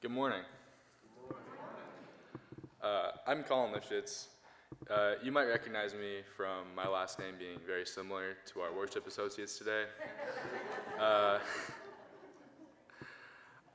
Good morning. I'm Colin Lifshitz. You might recognize me from my last name being very similar to our worship associates today.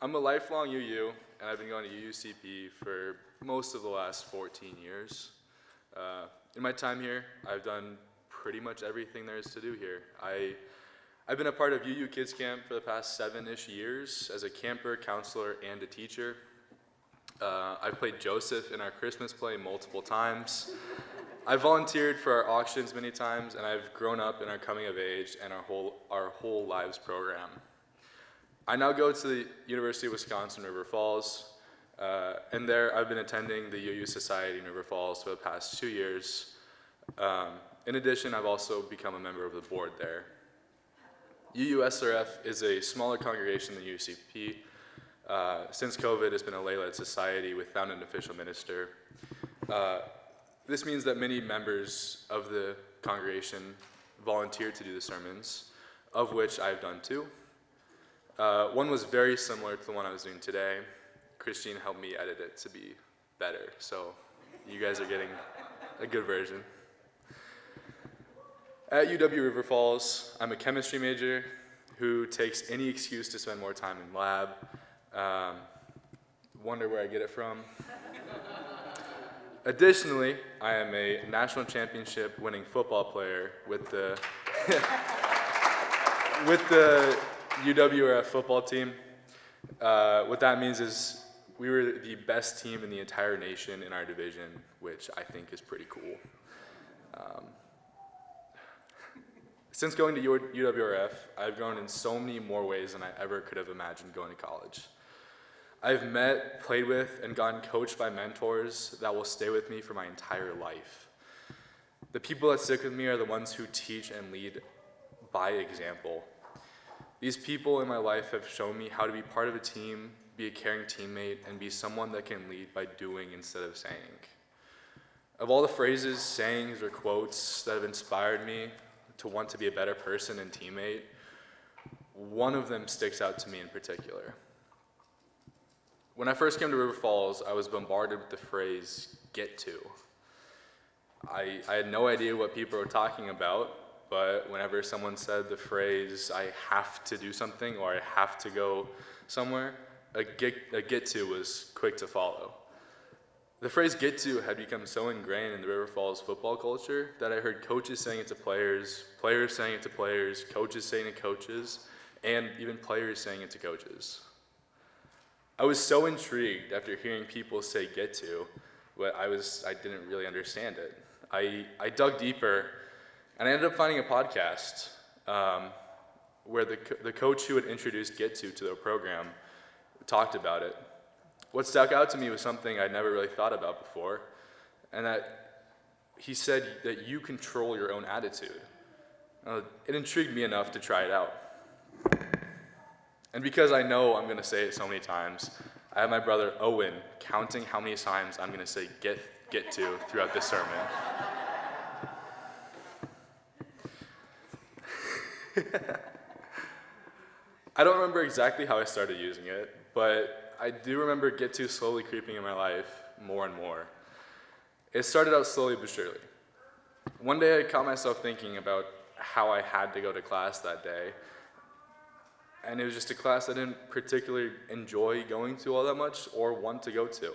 I'm a lifelong UU, and I've been going to UUCP for most of the last 14 years. In my time here, I've done pretty much everything there is to do here. I've been a part of UU Kids Camp for the past 7-ish years as a camper, counselor, and a teacher. I've played Joseph in our Christmas play multiple times. I've volunteered for our auctions many times, and I've grown up in our coming of age and our whole lives program. I now go to the University of Wisconsin, River Falls, and there I've been attending the UU Society in River Falls for the past 2 years. In addition, I've also become a member of the board there. UUSRF is a smaller congregation than UCP. Since COVID, it's been a lay-led society without an official minister. This means that many members of the congregation volunteer to do the sermons, of which I've done 2. One was very similar to the one I was doing today. Christine helped me edit it to be better, so you guys are getting a good version. At UW River Falls, I'm a chemistry major who takes any excuse to spend more time in lab. Wonder where I get it from. Additionally, I am a national championship winning football player with the UWRF football team. What that means is we were the best team in the entire nation in our division, which I think is pretty cool. Since going to UWRF, I've grown in so many more ways than I ever could have imagined going to college. I've met, played with, and gotten coached by mentors that will stay with me for my entire life. The people that stick with me are the ones who teach and lead by example. These people in my life have shown me how to be part of a team, be a caring teammate, and be someone that can lead by doing instead of saying. Of all the phrases, sayings, or quotes that have inspired me to want to be a better person and teammate, one of them sticks out to me in particular. When I first came to River Falls, I was bombarded with the phrase, "get to." I had no idea what people were talking about, but whenever someone said the phrase, "I have to do something," or "I have to go somewhere," a get to was quick to follow. The phrase "get to" had become so ingrained in the River Falls football culture that I heard coaches saying it to players, players saying it to players, coaches saying it to coaches, and even players saying it to coaches. I was so intrigued after hearing people say "get to," but I didn't really understand it. I dug deeper, and I ended up finding a podcast where the coach who had introduced "get to" their program talked about it. What stuck out to me was something I'd never really thought about before, and that he said that you control your own attitude. It intrigued me enough to try it out. And because I know I'm going to say it so many times, I have my brother Owen counting how many times I'm going to say get to throughout this sermon. I don't remember exactly how I started using it, but I do remember get to slowly creeping in my life more and more. It started out slowly but surely. One day I caught myself thinking about how I had to go to class that day, and it was just a class I didn't particularly enjoy going to all that much or want to go to.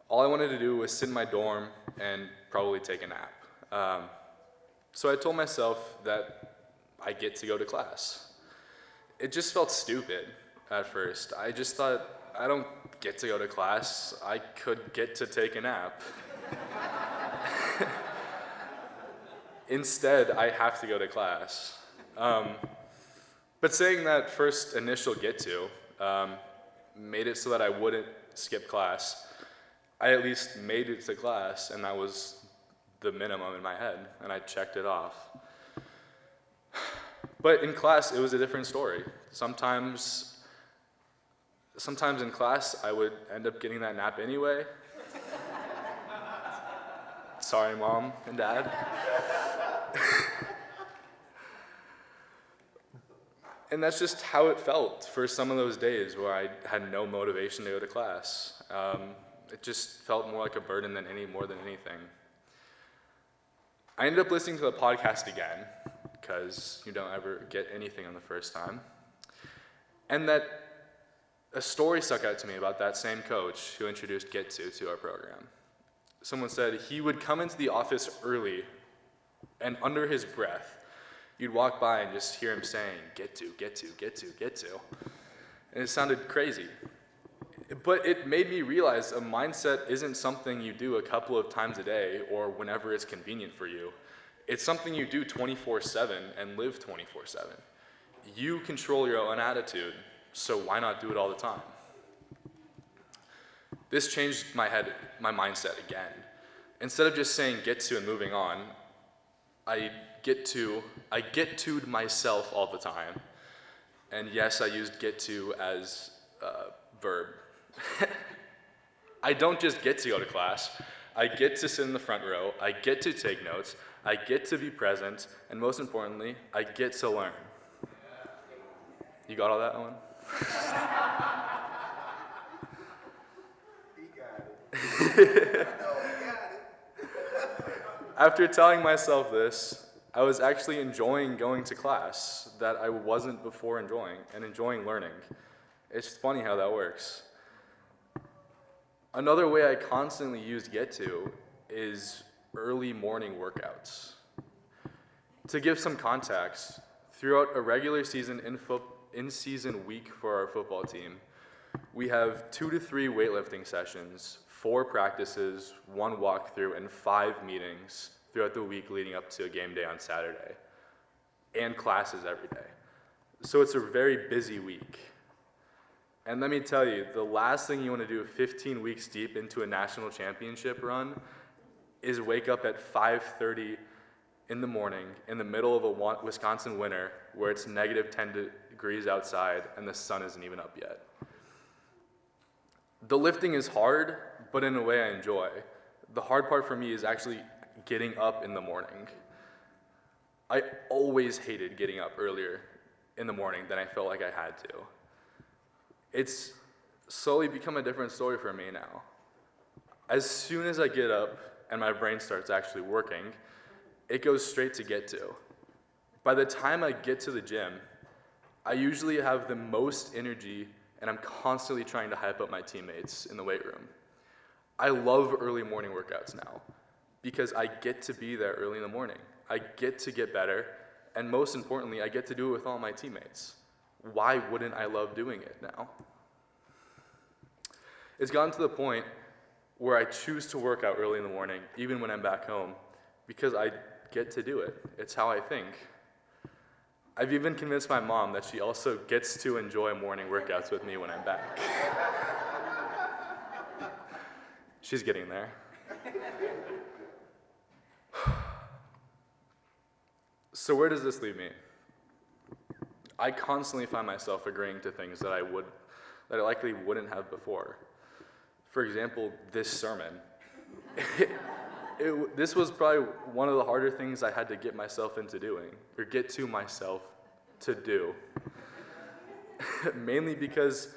All I wanted to do was sit in my dorm and probably take a nap. So I told myself that I get to go to class. It just felt stupid at first. I just thought, I don't get to go to class. I could get to take a nap. Instead, I have to go to class. But saying that first initial get to made it so that I wouldn't skip class. I at least made it to class, and that was the minimum in my head, and I checked it off. But in class, it was a different story. Sometimes in class, I would end up getting that nap anyway. Sorry, Mom and Dad. And that's just how it felt for some of those days where I had no motivation to go to class. It just felt more like a burden more than anything. I ended up listening to the podcast again, because you don't ever get anything on the first time. And that a story stuck out to me about that same coach who introduced Get to our program. Someone said he would come into the office early, and under his breath, you'd walk by and just hear him saying, get to. And it sounded crazy. But it made me realize a mindset isn't something you do a couple of times a day or whenever it's convenient for you. It's something you do 24/7 and live 24/7. You control your own attitude, so why not do it all the time? This changed my mindset again. Instead of just saying get to and moving on, I get to'd myself all the time. And yes, I used get to as a verb. I don't just get to go to class. I get to sit in the front row. I get to take notes. I get to be present. And most importantly, I get to learn. You got all that, Owen? He got it. After telling myself this, I was actually enjoying going to class that I wasn't before enjoying, and enjoying learning. It's funny how that works. Another way I constantly used get to is early morning workouts. To give some context, throughout a regular season in-season week for our football team, we have 2 to 3 weightlifting sessions, 4 practices, 1 walkthrough, and 5 meetings throughout the week leading up to a game day on Saturday, and classes every day. So it's a very busy week. And let me tell you, the last thing you want to do 15 weeks deep into a national championship run is wake up at 5:30 in the morning in the middle of a Wisconsin winter where it's negative 10 degrees outside and the sun isn't even up yet. The lifting is hard, but in a way I enjoy. The hard part for me is actually getting up in the morning. I always hated getting up earlier in the morning than I felt like I had to. It's slowly become a different story for me now. As soon as I get up and my brain starts actually working, it goes straight to get to. By the time I get to the gym, I usually have the most energy and I'm constantly trying to hype up my teammates in the weight room. I love early morning workouts now because I get to be there early in the morning. I get to get better, and most importantly, I get to do it with all my teammates. Why wouldn't I love doing it now? It's gotten to the point where I choose to work out early in the morning, even when I'm back home, because I get to do it. It's how I think. I've even convinced my mom that she also gets to enjoy morning workouts with me when I'm back. She's getting there. So where does this leave me? I constantly find myself agreeing to things that I likely wouldn't have before. For example, this sermon. This was probably one of the harder things I had to get myself into doing, or get to myself to do. Mainly because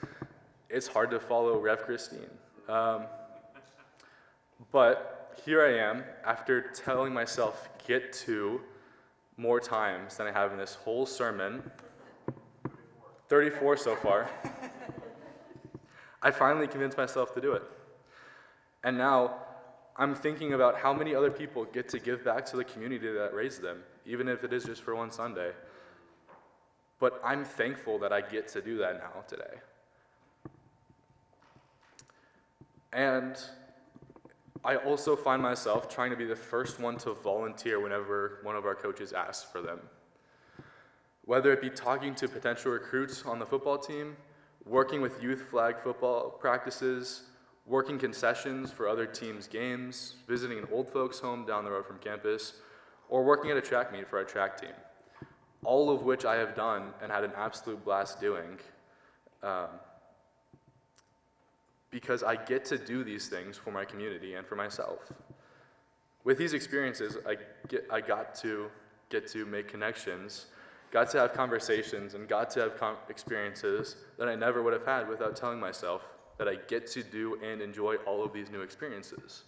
it's hard to follow Rev Christine. But here I am, after telling myself get to more times than I have in this whole sermon, 34 so far. I finally convinced myself to do it. And now I'm thinking about how many other people get to give back to the community that raised them, even if it is just for one Sunday. But I'm thankful that I get to do that now today. And I also find myself trying to be the first one to volunteer whenever one of our coaches asks for them. Whether it be talking to potential recruits on the football team, working with youth flag football practices, working concessions for other teams' games, visiting an old folks' home down the road from campus, or working at a track meet for our track team. All of which I have done and had an absolute blast doing, because I get to do these things for my community and for myself. With these experiences, I got to get to make connections got to have conversations, and got to have experiences that I never would have had without telling myself that I get to do and enjoy all of these new experiences.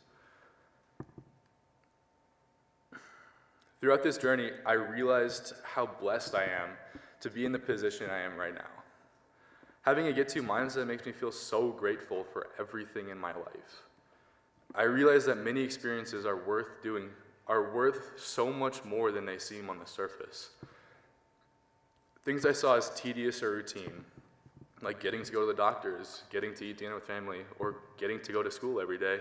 Throughout this journey, I realized how blessed I am to be in the position I am right now. Having a get-to mindset makes me feel so grateful for everything in my life. I realize that many experiences are worth so much more than they seem on the surface. Things I saw as tedious or routine, like getting to go to the doctors, getting to eat dinner with family, or getting to go to school every day,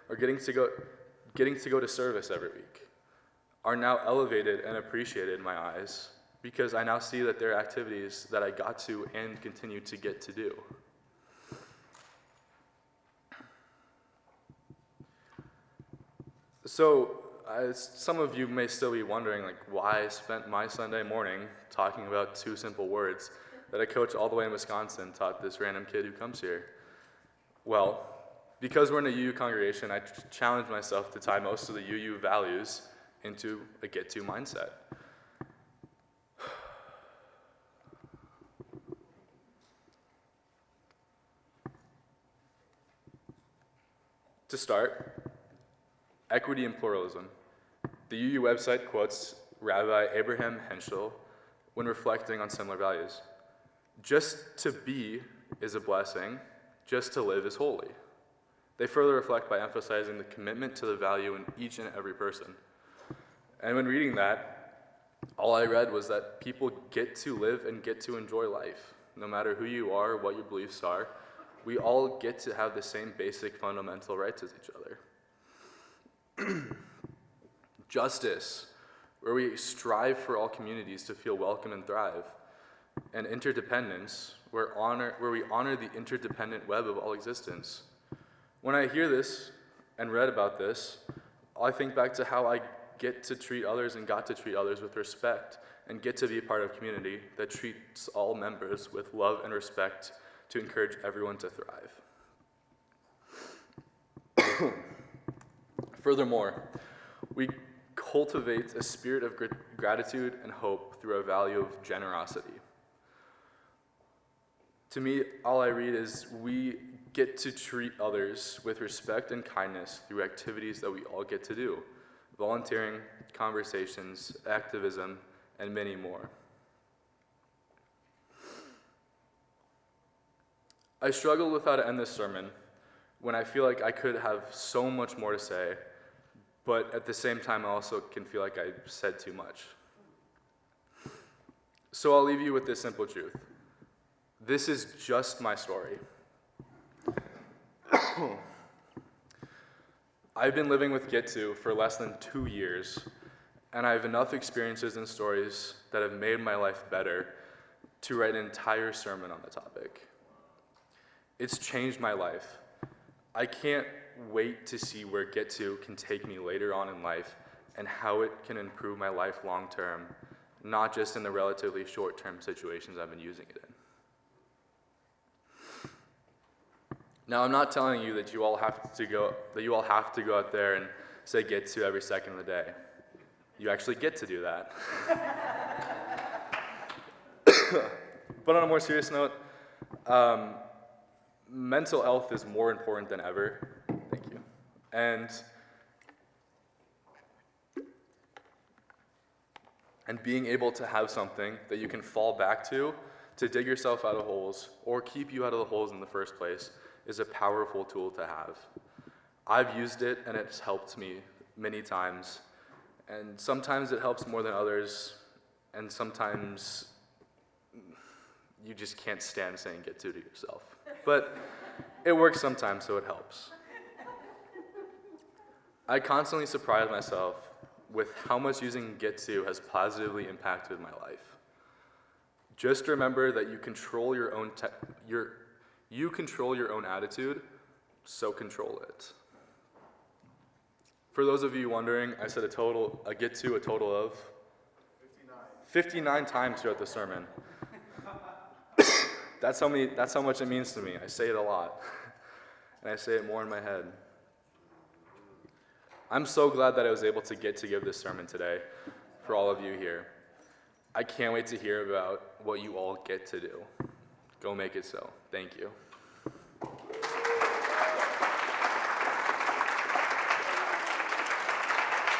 or getting to go to service every week, are now elevated and appreciated in my eyes because I now see that they're activities that I got to and continue to get to do. So, some of you may still be wondering, why I spent my Sunday morning talking about two simple words that a coach all the way in Wisconsin taught this random kid who comes here. Well, because we're in a UU congregation, I challenged myself to tie most of the UU values into a get-to mindset. To start, equity and pluralism. The UU website quotes Rabbi Abraham Henschel when reflecting on similar values. Just to be is a blessing, just to live is holy. They further reflect by emphasizing the commitment to the value in each and every person. And when reading that, all I read was that people get to live and get to enjoy life. No matter who you are, what your beliefs are, we all get to have the same basic fundamental rights as each other. Justice, where we strive for all communities to feel welcome and thrive. And interdependence, where we honor the interdependent web of all existence. When I hear this and read about this, I think back to how I get to treat others and got to treat others with respect and get to be a part of a community that treats all members with love and respect to encourage everyone to thrive. Furthermore, we cultivate a spirit of gratitude and hope through a value of generosity. To me, all I read is we get to treat others with respect and kindness through activities that we all get to do. Volunteering, conversations, activism, and many more. I struggle with how to end this sermon when I feel like I could have so much more to say, but at the same time I also can feel like I said too much. So I'll leave you with this simple truth. This is just my story. I've been living with Get To for less than 2 years, and I have enough experiences and stories that have made my life better to write an entire sermon on the topic. It's changed my life. I can't wait to see where Get To can take me later on in life and how it can improve my life long term, not just in the relatively short-term situations I've been using it in. Now, I'm not telling you that you all have to go out there and say Get To every second of the day. You actually get to do that. But on a more serious note, mental health is more important than ever. Thank you. And being able to have something that you can fall back to dig yourself out of holes or keep you out of the holes in the first place is a powerful tool to have. I've used it and it's helped me many times. And sometimes it helps more than others, and sometimes you just can't stand saying Get To yourself. But it works sometimes, so it helps. I constantly surprise myself with how much using Get To has positively impacted my life. Just remember that you control your own attitude, so control it. For those of you wondering, I said a total of 59 times throughout the sermon. That's how much it means to me. I say it a lot, and I say it more in my head. I'm so glad that I was able to give this sermon today for all of you here. I can't wait to hear about what you all get to do. Go make it so. Thank you.